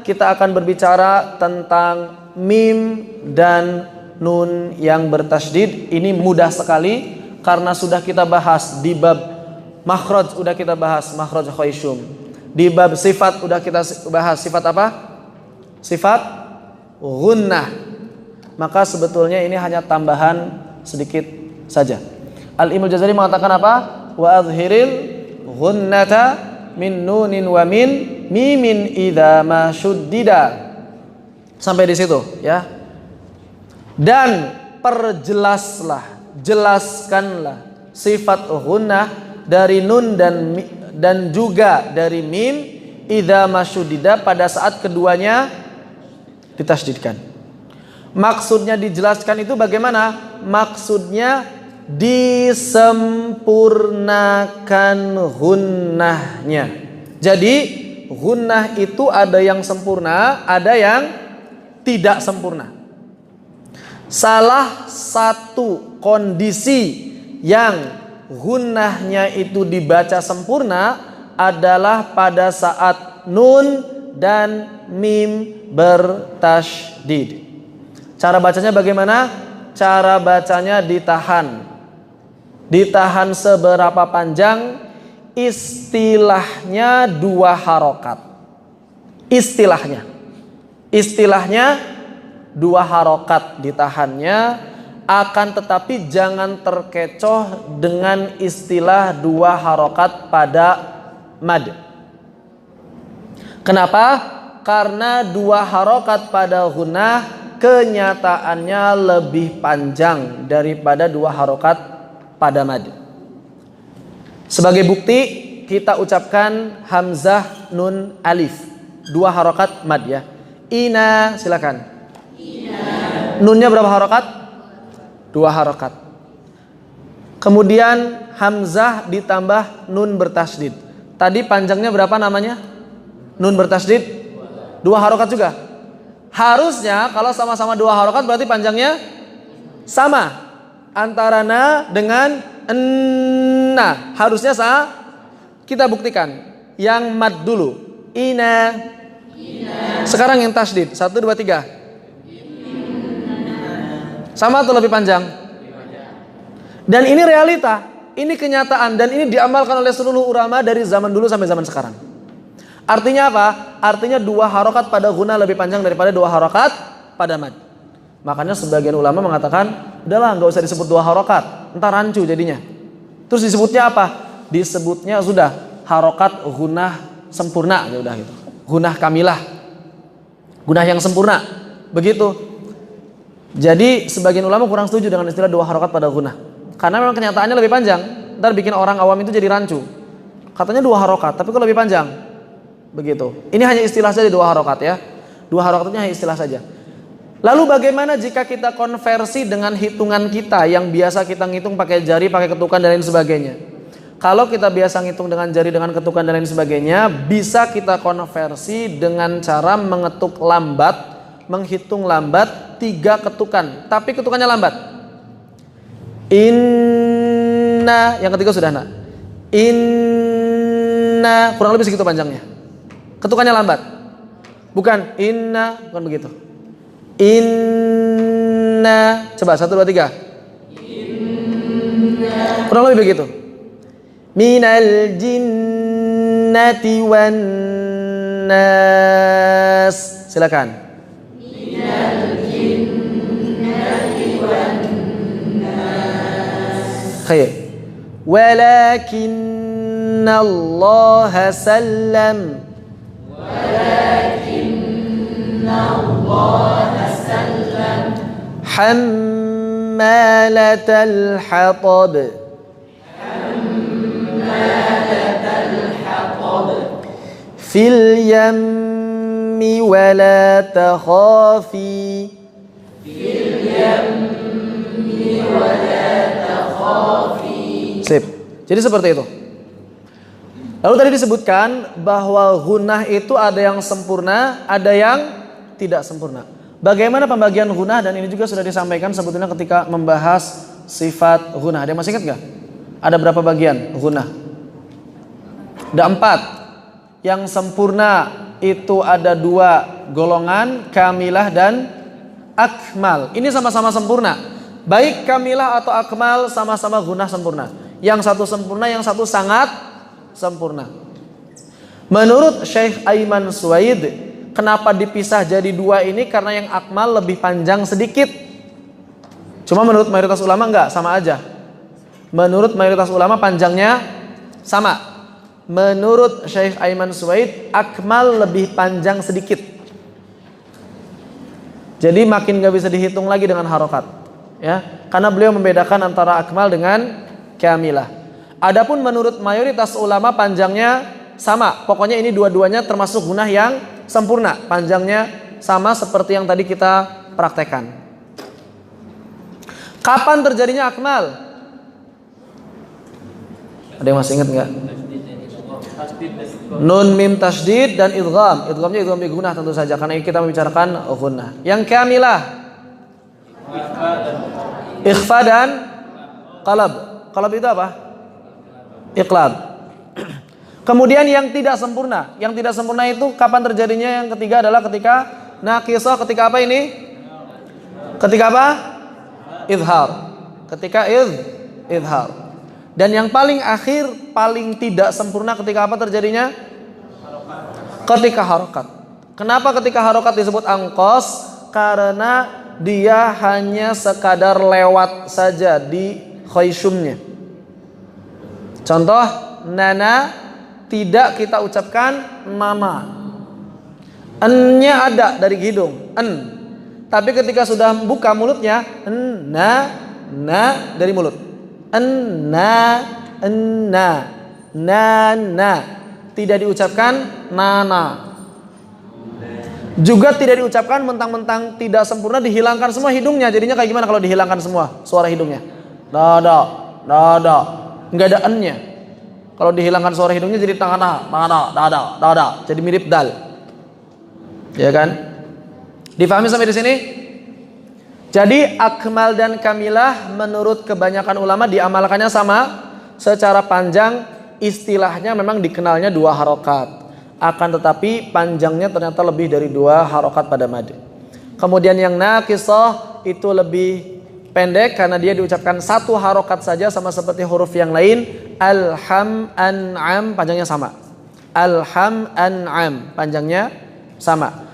kita akan berbicara tentang mim dan nun yang bertasydid. Ini mudah sekali karena sudah kita bahas di bab makhraj, sudah kita bahas makhraj khayshum. Di bab sifat sudah kita bahas sifat apa? Sifat gunnah. Maka sebetulnya ini hanya tambahan sedikit saja. Al-Imam Jazari mengatakan apa? Wa adhhiril gunnata min nunin wa min mimin idza ma syuddida. Sampai di situ ya. Dan jelaskanlah sifat gunnah dari nun dan juga dari mim idza ma syuddida pada saat keduanya ditasydidkan. Maksudnya dijelaskan itu bagaimana? Maksudnya disempurnakan gunnahnya. Jadi gunnah itu ada yang sempurna, ada yang tidak sempurna. Salah satu kondisi yang gunnahnya itu dibaca sempurna adalah pada saat nun dan mim bertasydid. Cara bacanya bagaimana? Cara bacanya ditahan seberapa panjang? Istilahnya 2 harokat. Istilahnya 2 harokat ditahannya, akan tetapi jangan terkecoh dengan istilah 2 harokat pada mad. Kenapa? Karena 2 harokat pada gunnah kenyataannya lebih panjang daripada 2 harokat pada mad. Sebagai bukti kita ucapkan hamzah nun alif 2 harokat mad ya. Ina, silakan. Ina. Nunnya berapa harokat? 2 harokat. Kemudian hamzah ditambah nun bertasydid. Tadi panjangnya berapa namanya? Nun bertasydid 2 harokat juga. Harusnya kalau sama-sama 2 harokat berarti panjangnya sama. Antara na dengan enna. Harusnya kita buktikan. Yang mad dulu. Ina. Sekarang yang tasydid. 1, 2, 3. Sama atau lebih panjang? Dan ini realita. Ini kenyataan. Dan ini diamalkan oleh seluruh ulama dari zaman dulu sampai zaman sekarang. Artinya apa? Artinya 2 harokat pada gunnah lebih panjang daripada 2 harokat pada mad. Makanya sebagian ulama mengatakan, udahlah nggak usah disebut 2 harokat, entar rancu jadinya. Terus disebutnya apa? Disebutnya sudah harokat gunnah sempurna, ya udah gitu. Gunnah kamilah, gunnah yang sempurna, begitu. Jadi sebagian ulama kurang setuju dengan istilah 2 harokat pada gunnah, karena memang kenyataannya lebih panjang. Ntar bikin orang awam itu jadi rancu. Katanya 2 harokat, tapi kok lebih panjang, begitu. Ini hanya istilah saja 2 harokat ya. 2 harokat itu hanya istilah saja. Lalu bagaimana jika kita konversi dengan hitungan kita yang biasa kita ngitung pakai jari, pakai ketukan dan lain sebagainya? Kalau kita biasa ngitung dengan jari, dengan ketukan dan lain sebagainya, bisa kita konversi dengan cara mengetuk lambat, menghitung lambat 3 ketukan, tapi ketukannya lambat. Inna, yang ketiga sudah nak. Inna, kurang lebih segitu panjangnya. Ketukannya lambat. Bukan inna, bukan begitu. Inna, coba 1, 2, 3. Inna. Kurang lebih begitu. Minal jinnati wan nas. Silakan. Minal jinnati wan nas. Khair. Walakinna Allah sallam. Walakinna Allah sallam. Hammalatal hatab. Fil yammi wala takhafi. Fil yammi wala takhafi. Sip. Jadi seperti itu. Lalu tadi disebutkan bahwa gunnah itu ada yang sempurna, ada yang tidak sempurna. Bagaimana pembagian gunnah? Dan ini juga sudah disampaikan sebetulnya ketika membahas sifat gunnah. Ada yang masih ingat gak? Ada berapa bagian gunnah? Ada 4. Yang sempurna itu ada 2 golongan kamilah dan akmal. Ini sama-sama sempurna. Baik kamilah atau akmal sama-sama gunah sempurna. Yang satu sempurna, yang satu sangat sempurna. Menurut Syekh Aiman Suwaid, kenapa dipisah jadi dua ini? Karena yang akmal lebih panjang sedikit. Cuma menurut mayoritas ulama enggak, sama aja. Menurut mayoritas ulama panjangnya sama. Menurut Syekh Aiman Suwaid, akmal lebih panjang sedikit. Jadi makin gak bisa dihitung lagi dengan harokat, ya, karena beliau membedakan antara akmal dengan kamilah. Adapun menurut mayoritas ulama panjangnya sama. Pokoknya ini dua-duanya termasuk gunah yang sempurna. Panjangnya sama seperti yang tadi kita praktekkan. Kapan terjadinya akmal? Ada yang masih ingat nggak? Nun mim tasydid dan idgham. Idghamnya idgham bi gunnah tentu saja karena kita membicarakan gunnah. Yang kamilah ikhfa dan qalab. Qalab itu apa? Iqlab. Kemudian yang tidak sempurna. Yang tidak sempurna itu kapan terjadinya? Yang ketiga adalah ketika naqisah. Ketika apa ini? Ketika apa? Izhar. Ketika izhar. Dan yang paling akhir, paling tidak sempurna ketika apa terjadinya? Ketika harokat. Kenapa ketika harokat disebut angkos? Karena dia hanya sekadar lewat saja di khayshumnya. Contoh, nana tidak kita ucapkan nama. N-nya ada dari hidung, n. Tapi ketika sudah buka mulutnya, na dari mulut. Enna, nana, tidak diucapkan nana. Juga tidak diucapkan mentang-mentang tidak sempurna, dihilangkan semua hidungnya. Jadinya kayak gimana kalau dihilangkan semua suara hidungnya? Dada, nggak ada n-nya. Kalau dihilangkan suara hidungnya jadi dada, jadi mirip dal. Ya kan? Difahami sampai di sini? Jadi akmal dan kamilah menurut kebanyakan ulama diamalkannya sama. Secara panjang istilahnya memang dikenalnya dua harokat. Akan tetapi panjangnya ternyata lebih dari dua harokat pada mad. Kemudian yang naqisah itu lebih pendek karena dia diucapkan satu harokat saja sama seperti huruf yang lain. Alham, an'am panjangnya sama. Alham, an'am panjangnya sama.